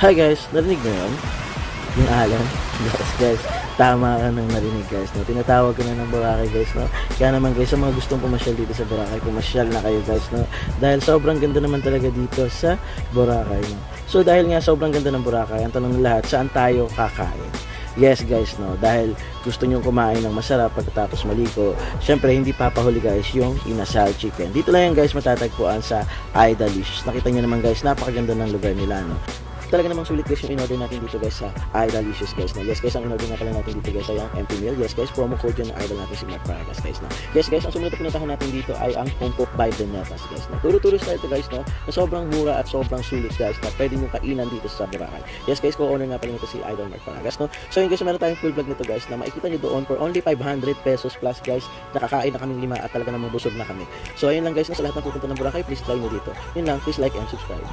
Hi guys, narinig mo yun? Yung alon? Yes guys, tama ka nang narinig guys, no? Tinatawag ko na ng Boracay guys, no? Kaya naman guys, sa mga gustong pumasyal dito sa Boracay, pumasyal na kayo guys, no? Dahil sobrang ganda naman talaga dito sa Boracay, no? So dahil nga sobrang ganda ng Boracay, ang tanong ng lahat, saan tayo kakain? Yes guys, no, dahil gusto nyo kumain ng masarap pagkatapos maligo, syempre hindi papahuli guys yung inasal chicken. Dito lang yan guys matatagpuan sa Idalicious. Nakita nyo naman guys, napakaganda ng lugar nila, no. Talaga namang sulit guys yung in-order natin dito guys sa Idalicious guys, na. Yes guys, ang in-order nga pala natin dito guys ay ang empty meal. Yes guys, promo code yun ng idol natin si Mark Paragas guys, na. Yes guys, ang sumunod na pinuntahan natin dito ay ang Home Cook by Benetas guys, na. Turo-turo style to guys, no, na sobrang mura at sobrang sulit guys, na pwede nyo kainan dito sa Boracay. Yes guys, co-owner nga pala nito si Idol Mark Paragas, no. So yun guys, meron tayong full vlog nito guys, na makikita nyo doon for only 500 pesos plus guys, nakakain na kaming 5 at talaga namang busog na kami. So ayun lang guys, na sa lahat ng pupunta ng Boracay, please try nyo dito. Yun lang, please like and subscribe.